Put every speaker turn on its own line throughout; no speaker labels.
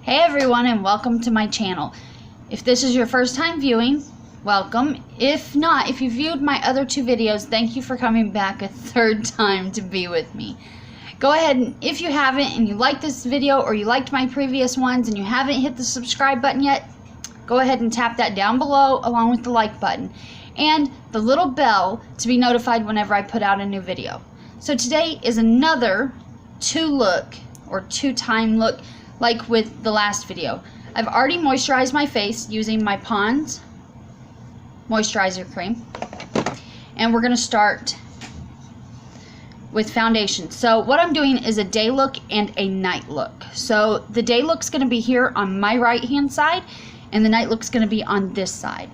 Hey everyone, and welcome to my channel. If this is your first time viewing, welcome. If not, if you viewed my other two videos, thank you for coming back a third time to be with me. Go ahead, and if you haven't and you like this video or you liked my previous ones and you haven't hit the subscribe button yet, go ahead and tap that down below along with the like button and the little bell to be notified whenever I put out a new video. So today is another two-time look like with the last video. I've already moisturized my face using my Pond's moisturizer cream, and we're gonna start with foundation. So what I'm doing is a day look and a night look. So the day look's gonna be here on my right hand side and the night look's gonna be on this side.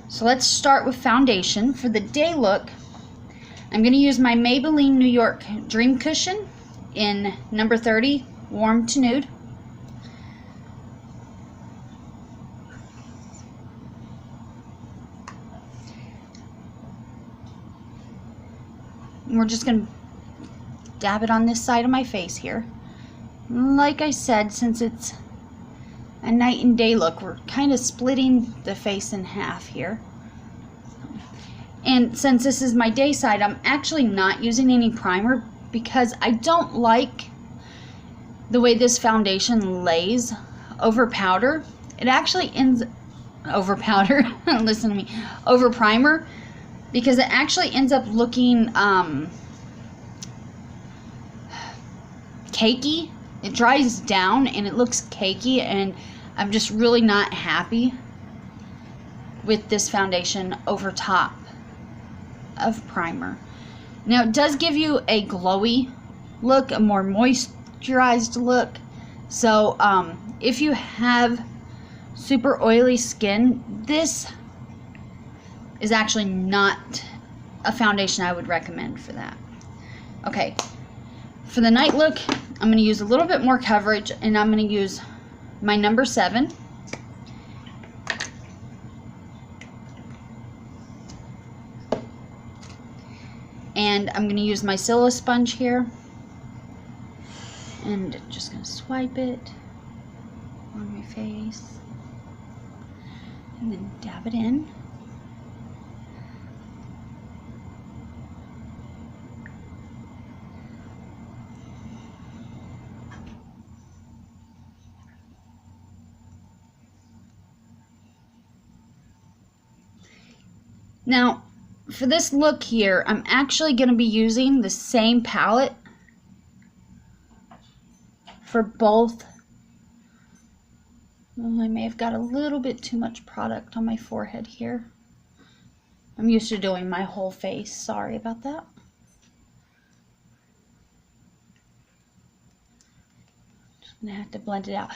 So let's start with foundation. For the day look, I'm gonna use my Maybelline New York Dream Cushion in number 30, warm to nude. And we're just going to dab it on this side of my face here. Like I said, since it's a night and day look, we're kind of splitting the face in half here. And since this is my day side, I'm actually not using any primer because I don't like the way this foundation lays over powder. It actually ends over powder. Listen to me. Over primer, because it actually ends up looking cakey. It dries down and it looks cakey, and I'm just really not happy with this foundation over top of primer. Now it does give you a glowy look, a more moisturized look. So if you have super oily skin, this is actually not a foundation I would recommend for that. Okay, for the night look, I'm going to use a little bit more coverage, and I'm going to use my number 7. And I'm going to use my Silla sponge here, and just going to swipe it on my face and then dab it in. Now, for this look here, I'm actually going to be using the same palette for both. Oh, I may have got a little bit too much product on my forehead here. I'm used to doing my whole face. Sorry about that. Just going to have to blend it out.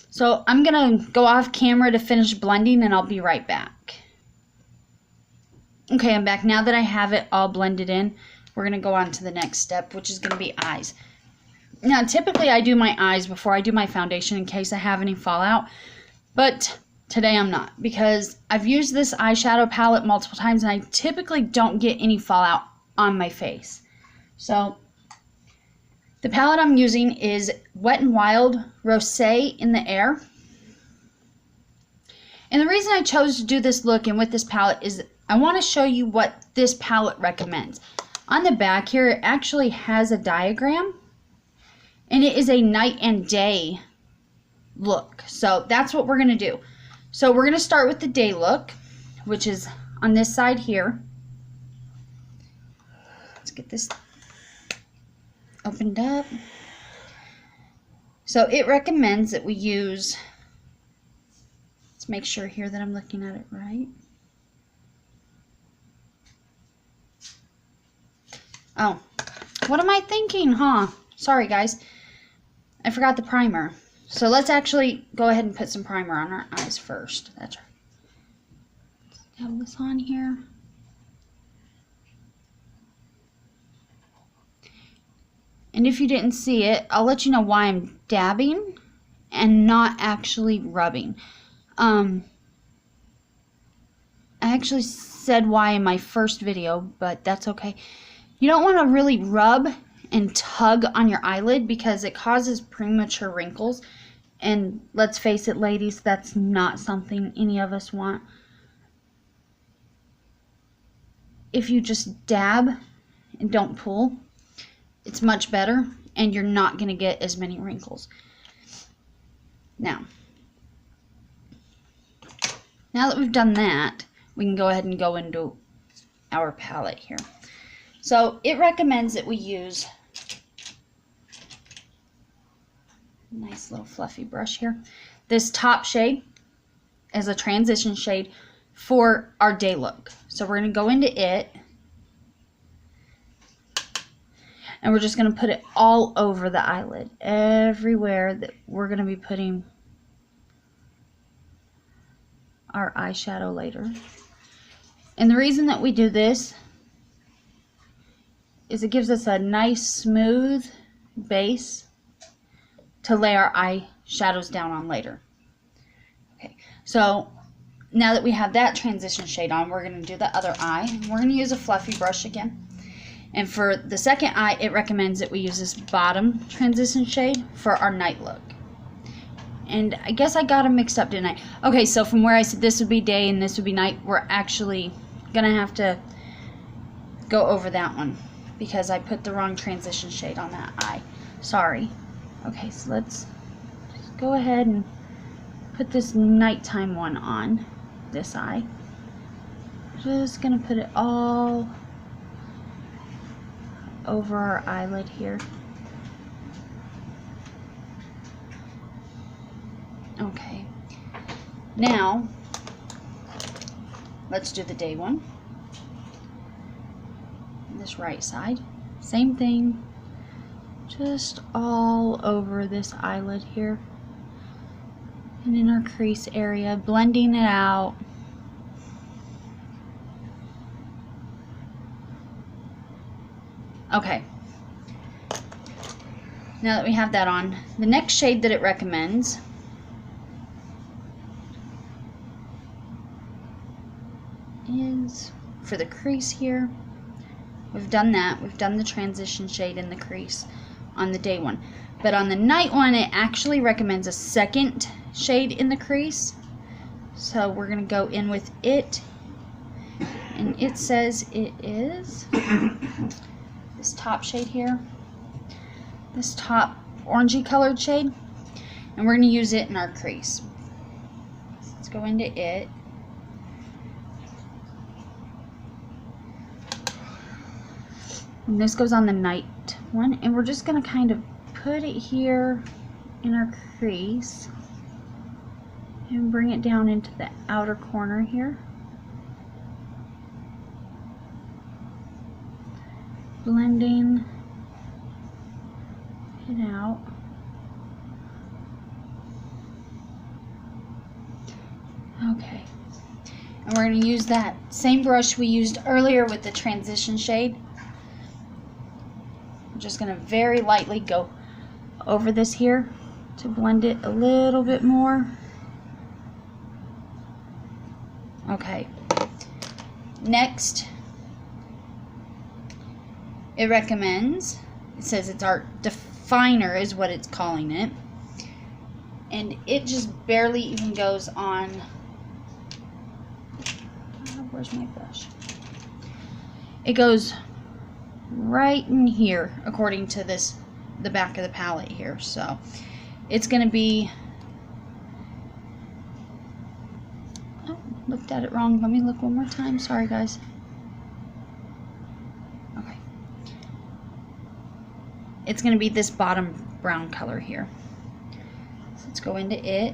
So I'm going to go off camera to finish blending, and I'll be right back. Okay, I'm back. Now that I have it all blended in, we're going to go on to the next step, which is going to be eyes. Now, typically I do my eyes before I do my foundation in case I have any fallout, but today I'm not, because I've used this eyeshadow palette multiple times and I typically don't get any fallout on my face. So the palette I'm using is Wet n Wild Rosé in the Air. And the reason I chose to do this look and with this palette is I want to show you what this palette recommends. On the back here, it actually has a diagram, and it is a night and day look. So that's what we're going to do. So we're going to start with the day look, which is on this side here. Let's get this opened up. So it recommends that we use, let's make sure here that I'm looking at it right. Oh, what am I thinking, huh? Sorry, guys. I forgot the primer. So let's actually go ahead and put some primer on our eyes first. That's right. Let's have this on here. And if you didn't see it, I'll let you know why I'm dabbing and not actually rubbing. I actually said why in my first video, but that's okay. You don't want to really rub and tug on your eyelid because it causes premature wrinkles. And let's face it, ladies, that's not something any of us want. If you just dab and don't pull, it's much better, and you're not going to get as many wrinkles. Now that we've done that, we can go ahead and go into our palette here. So it recommends that we use a nice little fluffy brush here. This top shade is a transition shade for our day look. So we're going to go into it, and we're just going to put it all over the eyelid, everywhere that we're going to be putting our eyeshadow later. And the reason that we do this is it gives us a nice smooth base to lay our eyeshadows down on later. Okay, so now that we have that transition shade on, we're going to do the other eye. We're going to use a fluffy brush again. And for the second eye, it recommends that we use this bottom transition shade for our night look. And I guess I got them mixed up, didn't I? Okay, so from where I said this would be day and this would be night, we're actually going to have to go over that one because I put the wrong transition shade on that eye. Sorry. Okay, so let's just go ahead and put this nighttime one on this eye. Just going to put it all over our eyelid here. Okay, now let's do the day one. This right side, same thing, just all over this eyelid here and in our crease area, blending it out. Okay, now that we have that on, the next shade that it recommends is for the crease here. We've done that. We've done the transition shade in the crease on the day one. But on the night one, it actually recommends a second shade in the crease. So we're going to go in with it. And it says it is this top shade here. This top orangey colored shade. And we're going to use it in our crease. So let's go into it. And this goes on the night one, and we're just going to kind of put it here in our crease and bring it down into the outer corner here. Blending it out. Okay. And we're going to use that same brush we used earlier with the transition shade. I'm just going to very lightly go over this here to blend it a little bit more. Okay. Next, it recommends, it says it's our definer is what it's calling it. And it just barely even goes on. Where's my brush? It goes right in here according to the back of the palette here. So it's going to be, oh, looked at it wrong. Let me look one more time. Sorry guys. Okay. It's going to be this bottom brown color here. So let's go into it.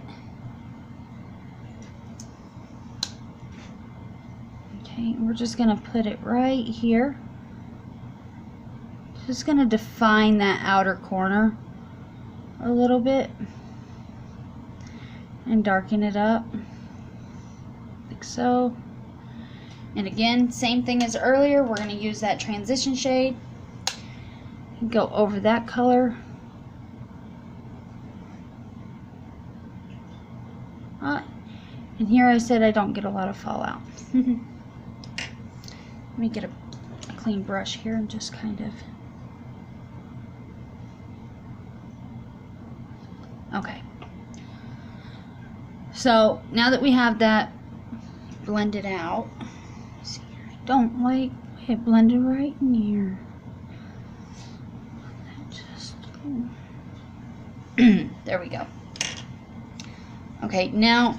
Okay, and we're just going to put it right here. Just going to define that outer corner a little bit and darken it up like so. And again, same thing as earlier, we're going to use that transition shade and go over that color. And here I said I don't get a lot of fallout. Let me get a clean brush here and just kind of. Okay, So now that we have that blended out, see, I don't like it blended right in here. Just there we go. Okay, now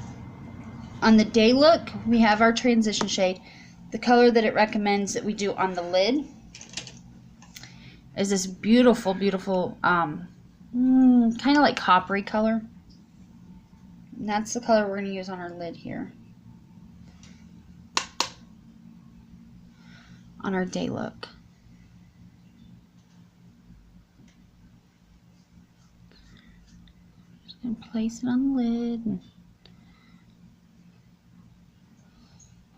on the day look, we have our transition shade. The color that it recommends that we do on the lid is this beautiful, beautiful, kind of like coppery color. And that's the color we're going to use on our lid here. On our day look. Just going to place it on the lid and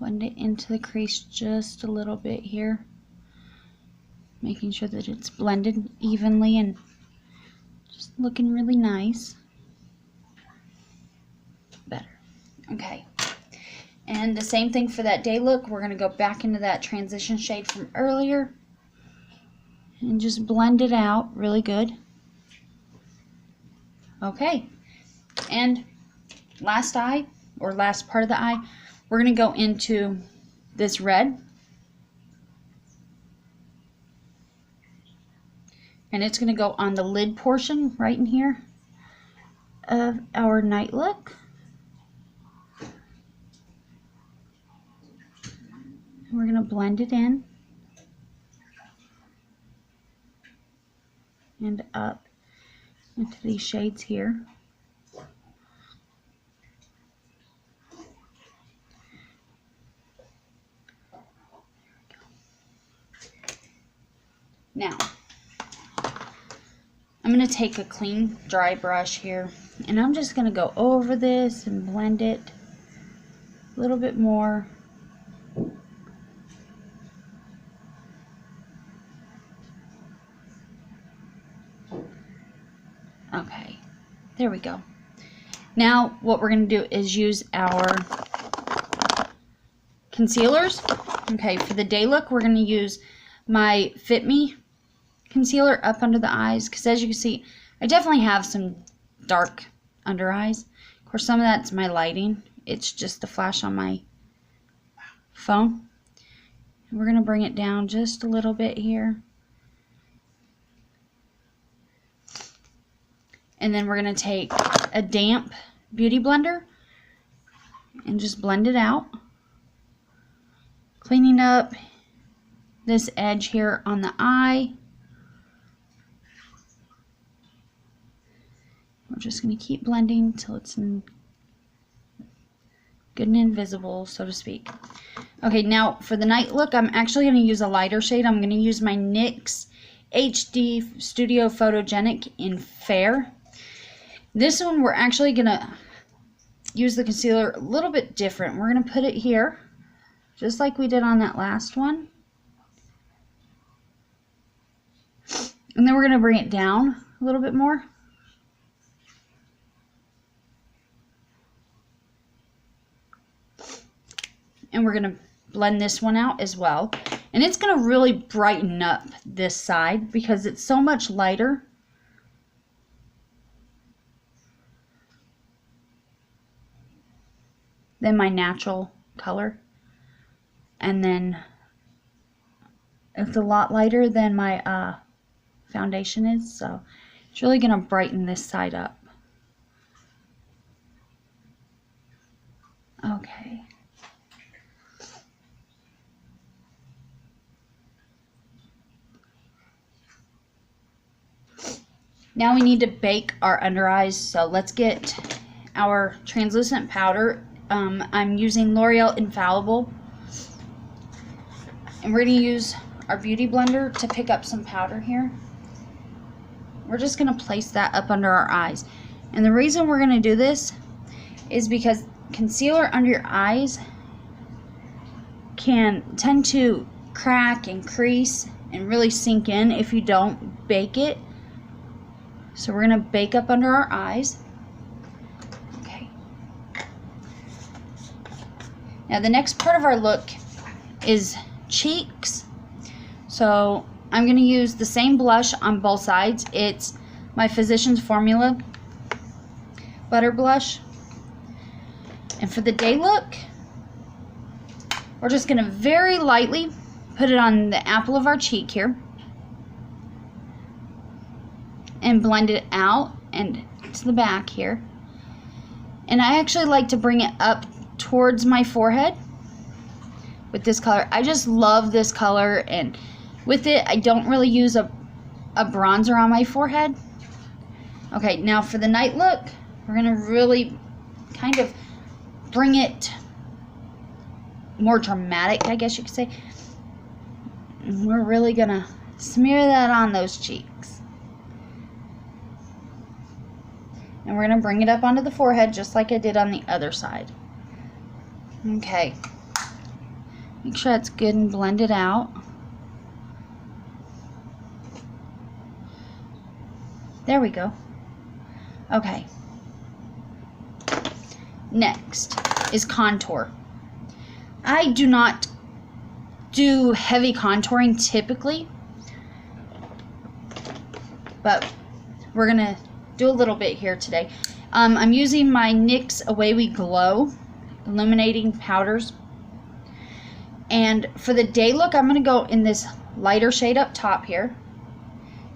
blend it into the crease just a little bit here. Making sure that it's blended evenly and just looking really nice. Better. Okay. And the same thing for that day look. We're going to go back into that transition shade from earlier and just blend it out really good. Okay. And last eye, or last part of the eye, we're going to go into this red. And it's going to go on the lid portion right in here of our night look. And we're going to blend it in and up into these shades here. Now, I'm going to take a clean, dry brush here, and I'm just going to go over this and blend it a little bit more. Okay, there we go. Now, what we're going to do is use our concealers. Okay, for the day look, we're going to use my Fit Me concealer up under the eyes, because as you can see, I definitely have some dark under eyes. Of course, some of that's my lighting. It's just the flash on my phone. And we're going to bring it down just a little bit here. And then we're going to take a damp beauty blender and just blend it out, cleaning up this edge here on the eye. We're just going to keep blending till it's good and invisible, so to speak. Okay, now for the night look, I'm actually going to use a lighter shade. I'm going to use my NYX HD Studio Photogenic in Fair. This one, we're actually going to use the concealer a little bit different. We're going to put it here, just like we did on that last one. And then we're going to bring it down a little bit more. And we're going to blend this one out as well. And it's going to really brighten up this side because it's so much lighter. Than my natural color. And then it's a lot lighter than my foundation is. So it's really going to brighten this side up. Okay. Now we need to bake our under eyes, so let's get our translucent powder. I'm using L'Oreal Infallible, and we're going to use our beauty blender to pick up some powder here. We're just going to place that up under our eyes, and the reason we're going to do this is because concealer under your eyes can tend to crack and crease and really sink in if you don't bake it. So we're going to bake up under our eyes. Okay. Now the next part of our look is cheeks. So I'm going to use the same blush on both sides. It's my Physicians Formula Butter Blush. And for the day look, we're just going to very lightly put it on the apple of our cheek here and blend it out and to the back here. And I actually like to bring it up towards my forehead with this color. I just love this color, and with it I don't really use a bronzer on my forehead. Okay, now for the night look, we're going to really kind of bring it more dramatic, I guess you could say. And we're really going to smear that on those cheeks. And we're going to bring it up onto the forehead just like I did on the other side. Okay. Make sure that's good and blended out. There we go. Okay. Next is contour. I do not do heavy contouring typically, but we're going to do a little bit here today. I'm using my NYX Away We Glow illuminating powders. And for the day look, I'm going to go in this lighter shade up top here.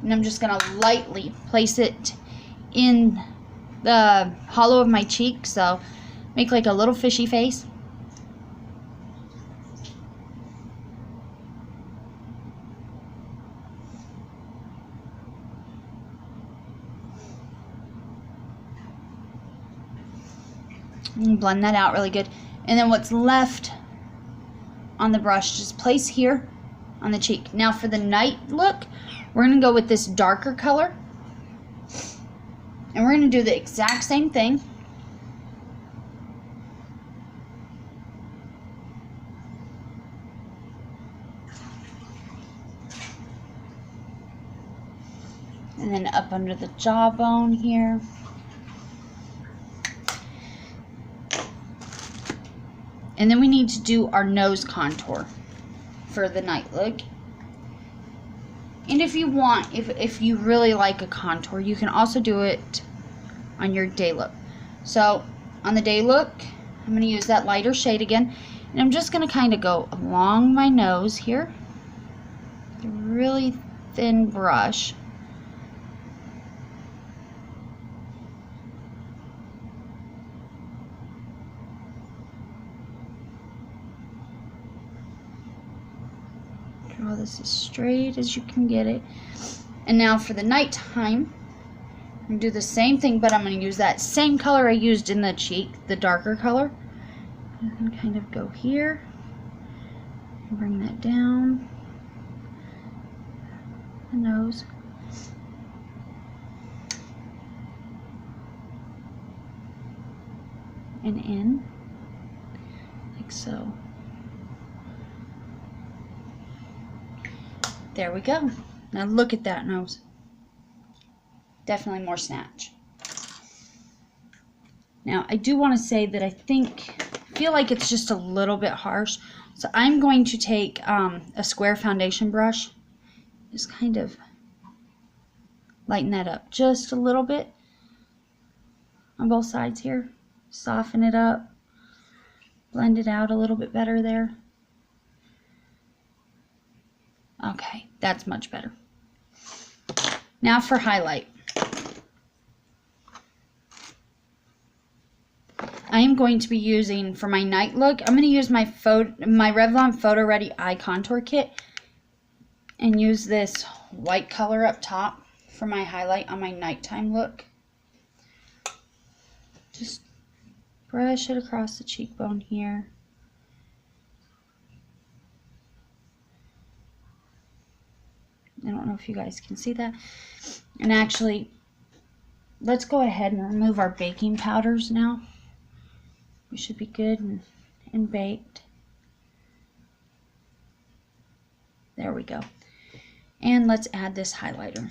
And I'm just going to lightly place it in the hollow of my cheek. So make like a little fishy face. And blend that out really good. And then what's left on the brush, just place here on the cheek. Now for the night look, we're going to go with this darker color. And we're going to do the exact same thing. And then up under the jawbone here. And then we need to do our nose contour for the night look. And if you want, if you really like a contour, you can also do it on your day look. So on the day look, I'm going to use that lighter shade again. And I'm just going to kind of go along my nose here. With a really thin brush. Draw this as straight as you can get it. And now for the nighttime, I'm going to do the same thing, but I'm going to use that same color I used in the cheek, the darker color. And kind of go here and bring that down the nose. And in, like so. There we go. Now look at that nose. Definitely more snatch. Now I do want to say that I feel like it's just a little bit harsh. So I'm going to take a square foundation brush. Just kind of lighten that up just a little bit on both sides here. Soften it up. Blend it out a little bit better there. Okay, that's much better. Now for highlight. I am going to be using, for my night look, I'm going to use my Revlon Photo Ready Eye Contour Kit and use this white color up top for my highlight on my nighttime look. Just brush it across the cheekbone here. I don't know if you guys can see that. And actually, let's go ahead and remove our baking powders now. We should be good and baked. There we go. And let's add this highlighter.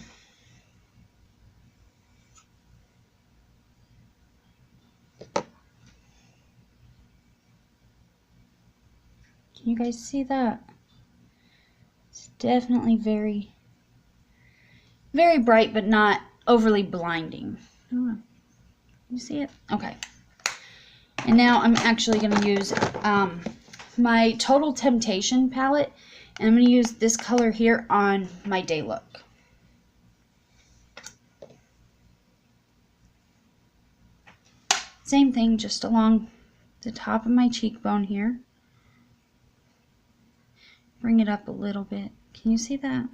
Can you guys see that? It's definitely very bright, but not overly blinding. You see it? Okay. And now I'm actually going to use my Total Temptation palette, and I'm going to use this color here on my day look. Same thing, just along the top of my cheekbone here. Bring it up a little bit. Can you see that?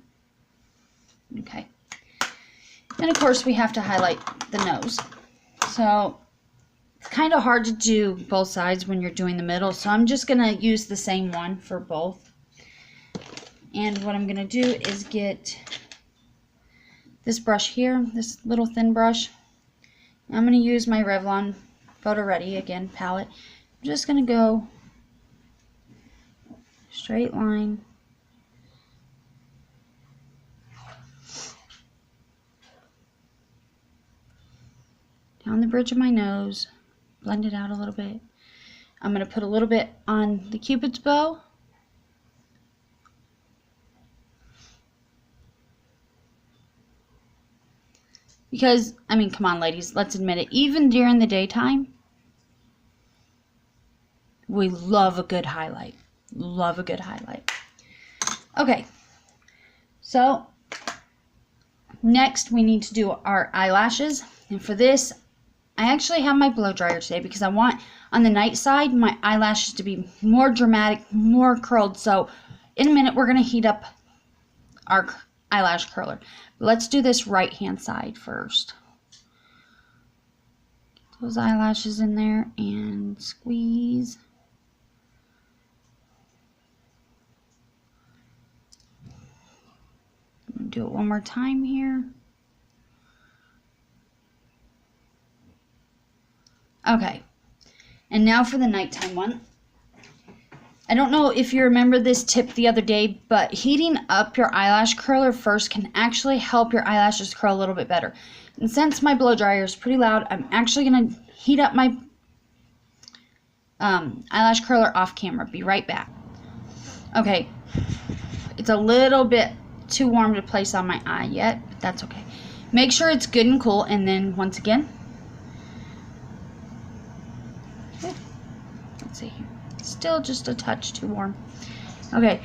Okay. And of course we have to highlight the nose. So it's kind of hard to do both sides when you're doing the middle, so I'm just going to use the same one for both. And what I'm going to do is get this brush here, this little thin brush. I'm going to use my Revlon Photo Ready, again, palette. I'm just going to go straight line. Down the bridge of my nose. Blend it out a little bit. I'm going to put a little bit on the Cupid's bow. Because, I mean, come on, ladies, let's admit it. Even during the daytime, we love a good highlight. Love a good highlight. Okay, so next we need to do our eyelashes. And for this, I actually have my blow dryer today because I want, on the night side, my eyelashes to be more dramatic, more curled. So in a minute, we're going to heat up our eyelash curler. Let's do this right hand side first. Get those eyelashes in there and squeeze. I'm going to do it one more time here. Okay, and now for the nighttime one. I don't know if you remember this tip the other day, but heating up your eyelash curler first can actually help your eyelashes curl a little bit better. And since my blow dryer is pretty loud, I'm actually going to heat up my eyelash curler off camera. Be right back. Okay, it's a little bit too warm to place on my eye yet, but that's okay. Make sure it's good and cool, and then once again, let's see here. Still just a touch too warm. Okay.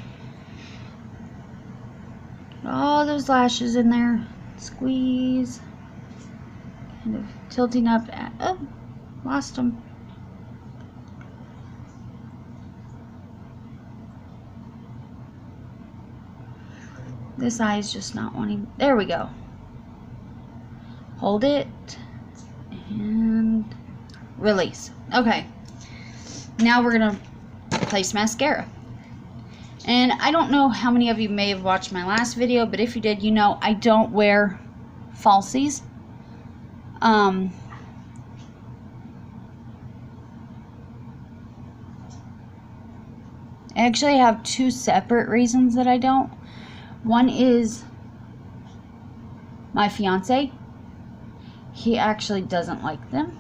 Get all those lashes in there. Squeeze. Kind of tilting up at, oh, lost them. This eye is just not wanting, there we go. Hold it and release. Okay. Now we're going to place mascara. And I don't know how many of you may have watched my last video, but if you did, you know I don't wear falsies. I actually have two separate reasons that I don't. One is my fiance. He actually doesn't like them.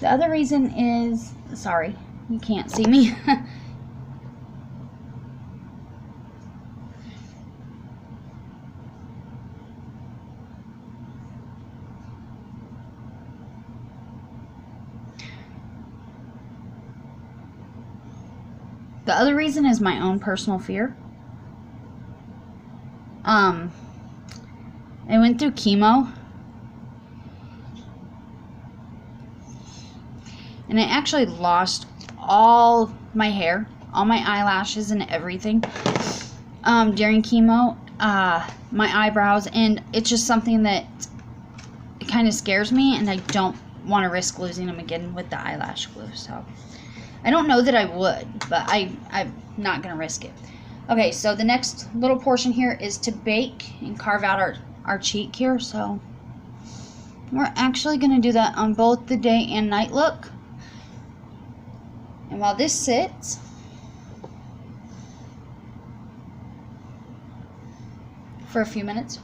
The other reason is, sorry, you can't see me. The other reason is my own personal fear. I went through chemo. And I actually lost all my hair, all my eyelashes and everything during chemo, my eyebrows, and it's just something that it kind of scares me, and I don't want to risk losing them again with the eyelash glue. So I don't know that I would, but I'm not going to risk it. Okay, so the next little portion here is to bake and carve out our cheek here. So we're actually going to do that on both the day and night look. And while this sits, for a few minutes,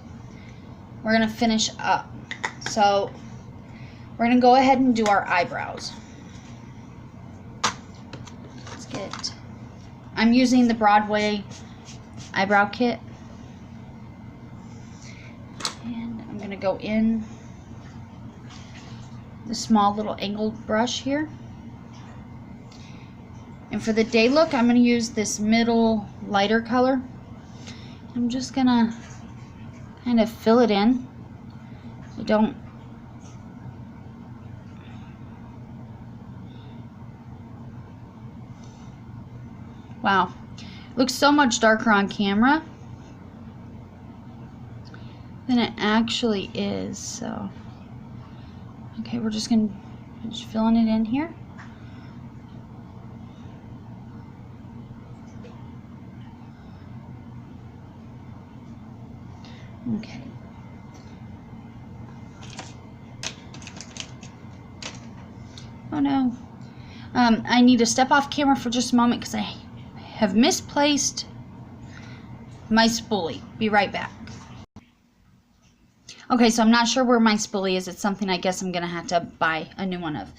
we're going to finish up. So we're going to go ahead and do our eyebrows. Let's get, I'm using the Broadway eyebrow kit. And I'm going to go in the small little angled brush here. And for the day look, I'm going to use this middle lighter color. I'm just going to kind of fill it in. So don't. Wow. Looks so much darker on camera than it actually is. So, okay, we're just going to just filling it in here. Okay. Oh no. I need to step off camera for just a moment because I have misplaced my spoolie. Be right back. Okay, so I'm not sure where my spoolie is. It's something I guess I'm going to have to buy a new one of.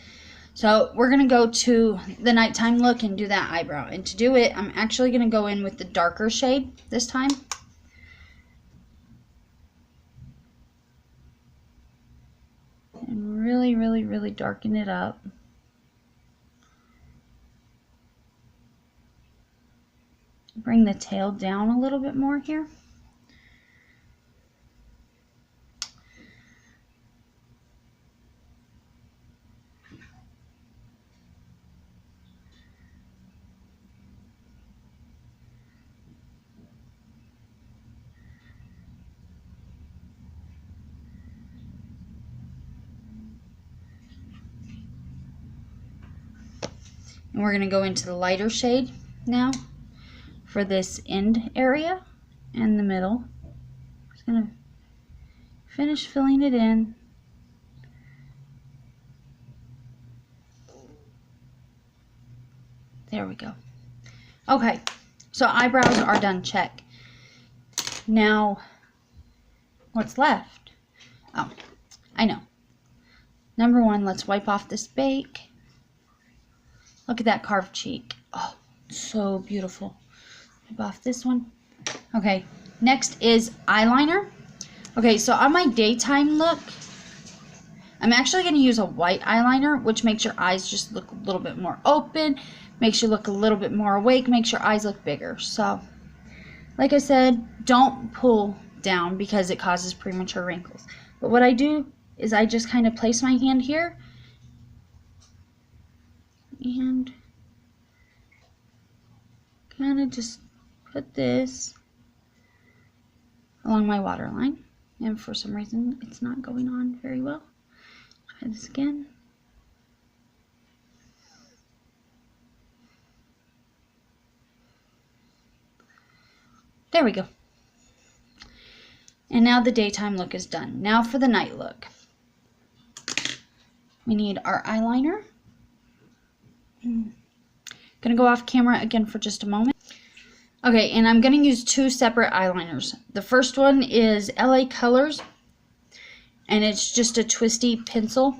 So we're going to go to the nighttime look and do that eyebrow. And to do it, I'm actually going to go in with the darker shade this time. And really, really, really darken it up. Bring the tail down a little bit more here. And we're going to go into the lighter shade now for this end area and the middle. Just going to finish filling it in. There we go. Okay, so eyebrows are done. Check. Now, what's left? Oh, I know. Number one, let's wipe off this bake. Look at that carved cheek. Oh, so beautiful. Wipe off this one. Okay, next is eyeliner. Okay, so on my daytime look, I'm actually going to use a white eyeliner, which makes your eyes just look a little bit more open, makes you look a little bit more awake, makes your eyes look bigger. So, like I said, don't pull down because it causes premature wrinkles. But what I do is I just kind of place my hand here and kind of just put this along my waterline. And for some reason, it's not going on very well. Try this again. There we go. And now the daytime look is done. Now for the night look. We need our eyeliner. Gonna go off camera again for just a moment. Okay, and I'm gonna use two separate eyeliners. The first one is LA Colors, and it's just a twisty pencil.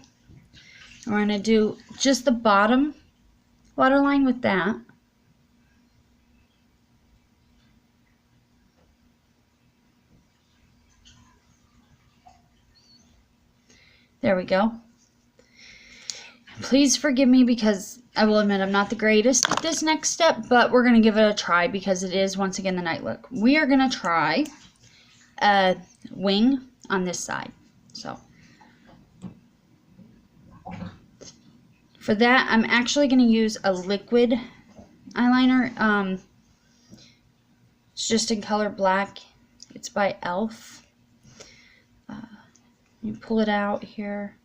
We're gonna do just the bottom waterline with that. There we go. Please forgive me because I will admit I'm not the greatest at this next step, but we're going to give it a try because it is, once again, the night look. We are going to try a wing on this side. So, for that, I'm actually going to use a liquid eyeliner. It's just in color black. It's by e.l.f. You pull it out here.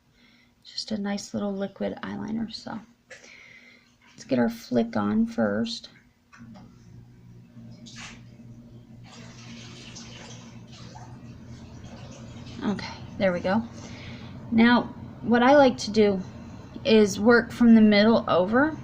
Just a nice little liquid eyeliner. So let's get our flick on first. Okay, there we go. Now, what I like to do is work from the middle over.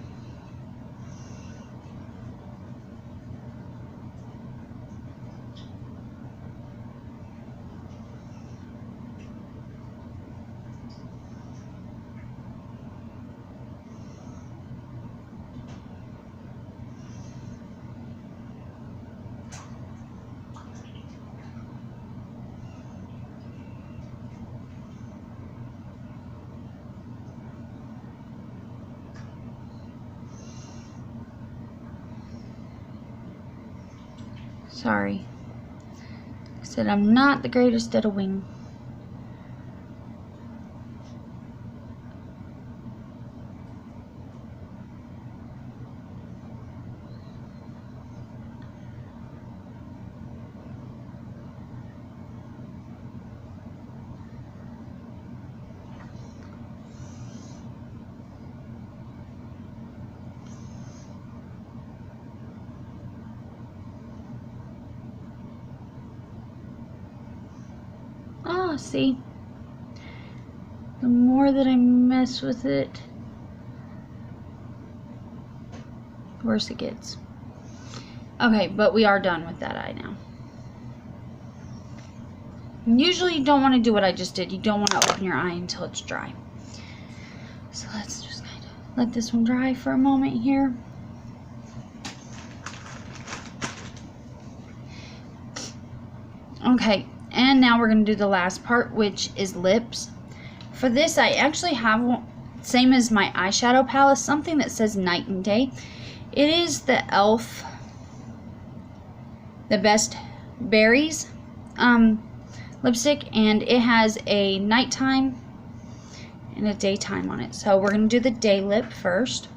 Sorry. I said I'm not the greatest at a wing. Oh, see? The more that I mess with it, the worse it gets. Okay, but we are done with that eye now. Usually you don't want to do what I just did. You don't want to open your eye until it's dry. So let's just kind of let this one dry for a moment here. Okay, and now we're going to do the last part, which is lips. For this, I actually have one, same as my eyeshadow palette, something that says Night and Day. It is the e.l.f. The Best Berries lipstick, and it has a nighttime and a daytime on it. So we're going to do the day lip first.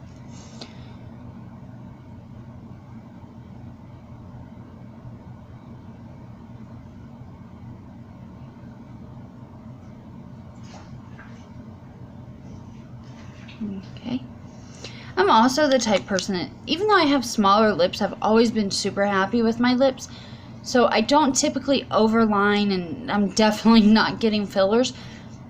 Okay. I'm also the type person that, even though I have smaller lips, I've always been super happy with my lips. So I don't typically overline, and I'm definitely not getting fillers.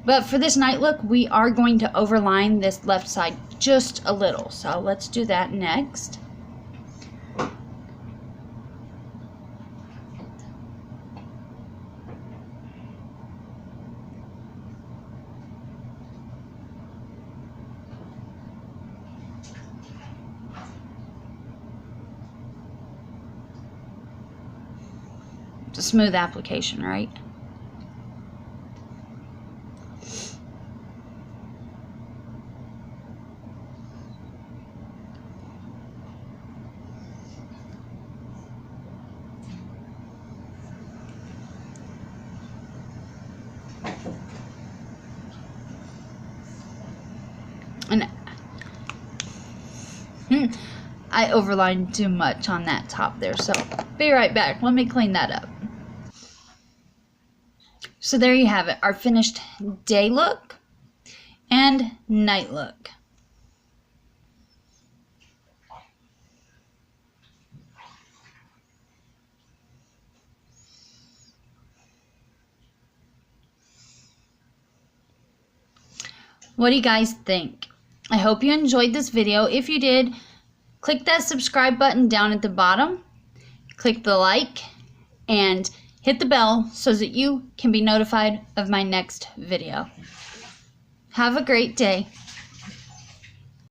But for this night look, we are going to overline this left side just a little. So let's do that next. It's a smooth application, right? And I overlined too much on that top there, so be right back. Let me clean that up. So there you have it, our finished day look and night look. What do you guys think? I hope you enjoyed this video. If you did, click that subscribe button down at the bottom, click the like, and hit the bell so that you can be notified of my next video. Have a great day.